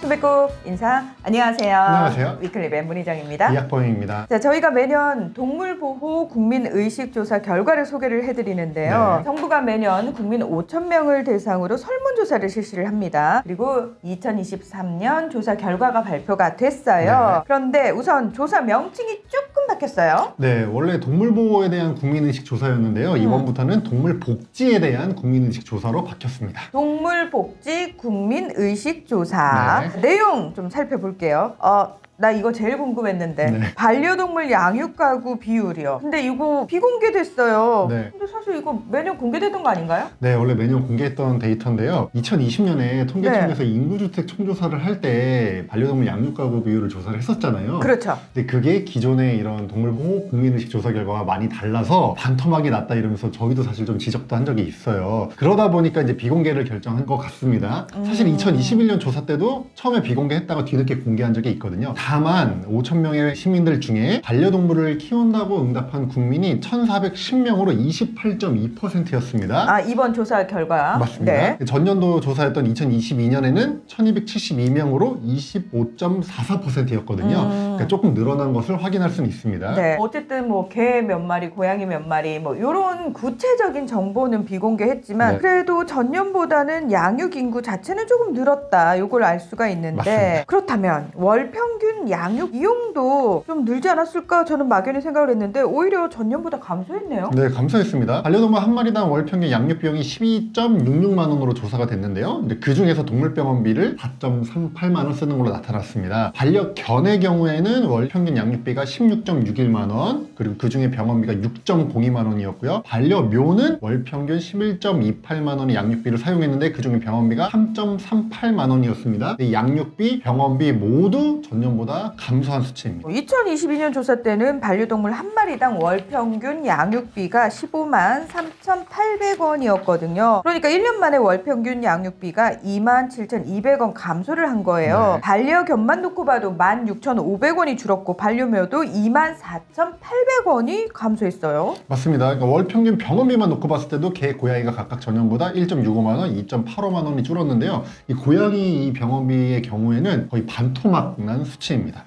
수백국 인사 안녕하세요. 안녕하세요. 위클립의 문희정입니다. 이학범입니다. 자, 저희가 매년 동물보호 국민의식조사 결과를 소개를 해드리는데요. 네. 정부가 매년 국민 5,000명을 대상으로 설문조사를 실시를 합니다. 그리고 2023년 조사 결과가 발표가 됐어요. 네. 그런데 우선 조사 명칭이 조금 바뀌었어요. 네, 원래 동물보호에 대한 국민의식 조사였는데요. 이번부터는 동물복지에 대한 국민의식 조사로 바뀌었습니다. 동물복지 국민의식조사. 내용 좀 살펴볼게요. 나 이거 제일 궁금했는데 네. 반려동물 양육가구 비율이요. 근데 이거 비공개됐어요. 네. 근데 사실 이거 매년 공개되던 거 아닌가요? 네, 원래 매년 공개했던 데이터인데요. 2020년에 통계청에서 인구주택 총조사를 할 때 반려동물 양육가구 비율을 조사를 했었잖아요. 그렇죠. 근데 그게 기존의 이런 동물보호 국민의식 조사 결과가 많이 달라서 반토막이 났다 이러면서 저희도 사실 좀 지적도 한 적이 있어요. 그러다 보니까 이제 비공개를 결정한 것 같습니다. 사실 2021년 조사 때도 처음에 비공개했다가 뒤늦게 공개한 적이 있거든요. 다만 5,000명의 시민들 중에 반려동물을 키운다고 응답한 국민이 1,410명으로 28.2%였습니다. 이번 조사 결과 맞습니다. 네. 전년도 조사였던 2022년에는 1,272명으로 25.44%였거든요. 그러니까 조금 늘어난 것을 확인할 수는 있습니다. 네. 어쨌든 뭐 개 몇 마리, 고양이 몇 마리 뭐 이런 구체적인 정보는 비공개했지만 네. 그래도 전년보다는 양육 인구 자체는 조금 늘었다. 요걸 알 수가 있는데 맞습니다. 그렇다면 월 평균 양육 이용도 좀 늘지 않았을까 저는 막연히 생각을 했는데 오히려 전년보다 감소했네요. 네, 감사했습니다. 반려동물 한 마리당 월 평균 양육 비용이 12.66만 원으로 조사가 됐는데요. 근데 그 중에서 동물병원비를 4.38만 원 쓰는 걸로 나타났습니다. 반려견의 경우에는 월 평균 양육비가 16.61만 원, 그리고 그 중에 병원비가 6.02만 원이었고요. 반려묘는 월 평균 11.28만 원의 양육비를 사용했는데 그 중에 병원비가 3.38만 원이었습니다. 이 양육비, 병원비 모두 전년보다 감소한 수치입니다. 2022년 조사 때는 반려동물 한 마리당 월 평균 양육비가 15만 3,800원이었거든요. 그러니까 1년 만에 월 평균 양육비가 27,200원 감소를 한 거예요. 네. 반려견만 놓고 봐도 16,500원이 줄었고 반려묘도 24,800원이 감소했어요. 맞습니다. 그러니까 월 평균 병원비만 놓고 봤을 때도 개, 고양이가 각각 전년보다 1.65만 원, 2.85만 원이 줄었는데요. 이 고양이 이 병원비의 경우에는 거의 반토막 난 수치입니다.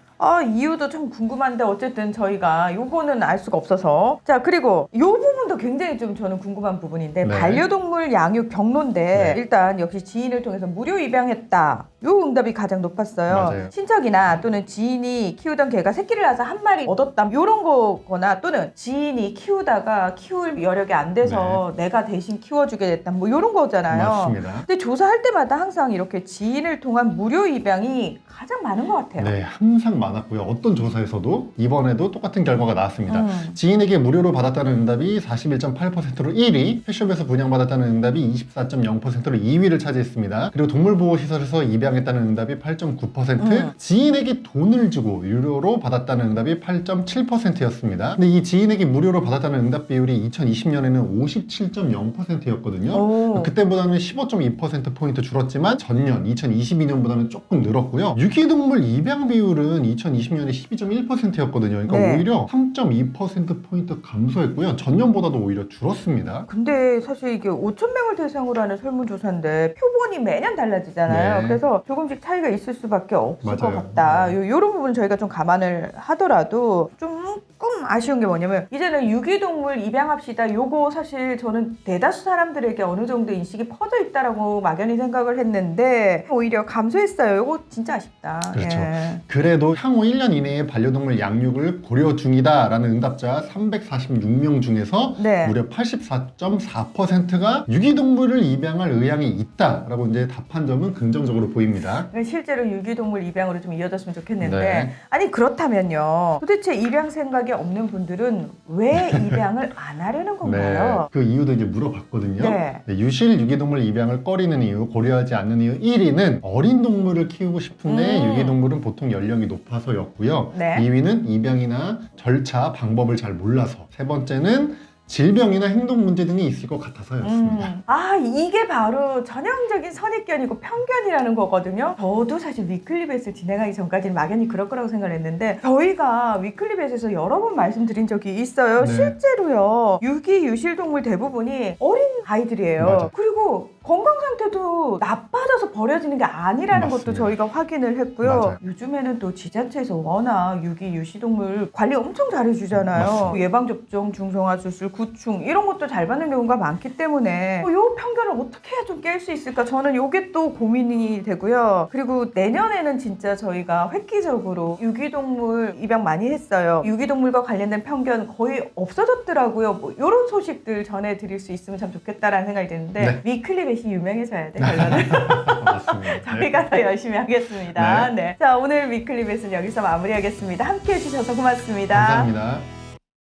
이유도 좀 궁금한데 어쨌든 저희가 요거는 알 수가 없어서 자 그리고 요 부분도 굉장히 좀 저는 궁금한 부분인데 네. 반려동물 양육 경로인데 네. 일단 역시 지인을 통해서 무료 입양했다 요 응답이 가장 높았어요. 맞아요. 친척이나 또는 지인이 키우던 개가 새끼를 낳아서 한 마리 얻었다 요런 거거나 또는 지인이 키우다가 키울 여력이 안 돼서 내가 대신 키워주게 됐다 뭐 요런 거잖아요. 맞습니다. 근데 조사할 때마다 항상 이렇게 지인을 통한 무료 입양이 가장 많은 것 같아요. 네, 항상 많았고요. 어떤 조사에서도 이번에도 똑같은 결과가 나왔습니다. 지인에게 무료로 받았다는 응답이 41.8%로 1위, 펫숍에서 분양받았다는 응답이 24.0%로 2위를 차지했습니다. 그리고 동물보호시설에서 입양했다는 응답이 8.9%, 지인에게 돈을 주고 유료로 받았다는 응답이 8.7%였습니다. 근데 이 지인에게 무료로 받았다는 응답 비율이 2020년에는 57.0%였거든요. 그때보다는 15.2%포인트 줄었지만 전년 2022년보다는 조금 늘었고요. 유기동물 입양 비율은 2020년에 12.1%였거든요. 그러니까 네. 오히려 3.2%포인트 감소했고요. 전년보다도 오히려 줄었습니다. 근데 사실 이게 5,000명을 대상으로 하는 설문조사인데 표본이 매년 달라지잖아요. 네. 그래서 조금씩 차이가 있을 수밖에 없을 것 맞아요. 같다. 요런 부분 저희가 좀 감안을 하더라도 조금 아쉬운 게 뭐냐면 이제는 유기동물 입양합시다. 요거 사실 저는 대다수 사람들에게 어느 정도 인식이 퍼져 있다라고 막연히 생각을 했는데 오히려 감소했어요. 요거 진짜 아쉽다. 그렇죠. 예. 그래도 향후 1년 이내에 반려동물 양육을 고려 중이다라는 응답자 346명 중에서 네. 무려 84.4%가 유기동물을 입양할 의향이 있다라고 이제 답한 점은 긍정적으로 보입니다. 실제로 유기동물 입양으로 좀 이어졌으면 좋겠는데 네. 아니 그렇다면요 도대체 입양 생각이 없는 분들은 왜 입양을 안 하려는 건가요? 그 이유도 이제 물어봤거든요. 네. 유실 유기동물 입양을 꺼리는 이유, 고려하지 않는 이유 1위는 어린 동물을 키우고 싶은데 유기동물은 보통 연령이 높아서였고요. 네. 2위는 입양이나 절차, 방법을 잘 몰라서. 세 번째는 질병이나 행동 문제 등이 있을 것 같아서였습니다. 이게 바로 전형적인 선입견이고 편견이라는 거거든요. 저도 사실 위클리벳을 진행하기 전까지는 막연히 그럴 거라고 생각을 했는데 저희가 위클리벳에서 여러 번 말씀드린 적이 있어요. 네. 실제로요. 유기 유실동물 대부분이 어린 아이들이에요. 맞아. 그리고 건강 상태도 나빠져서 버려지는 게 아니라는 맞습니다. 것도 저희가 확인을 했고요. 맞아요. 요즘에는 또 지자체에서 워낙 유기 유시동물 관리 엄청 잘해주잖아요. 맞습니다. 예방접종, 중성화 수술, 구충 이런 것도 잘 받는 경우가 많기 때문에 요 편견을 어떻게 해야 좀 깰 수 있을까? 저는 요게 또 고민이 되고요. 그리고 내년에는 진짜 저희가 획기적으로 유기동물 입양 많이 했어요. 유기동물과 관련된 편견 거의 없어졌더라고요. 뭐 이런 소식들 전해드릴 수 있으면 참 좋겠다라는 생각이 드는데 네. 위클리벳이 유명해져야 돼. 결론은. 맞습니다. 저희가 더 열심히 하겠습니다. 네. 자, 오늘 위클리벳은 여기서 마무리하겠습니다. 함께 해주셔서 고맙습니다. 감사합니다.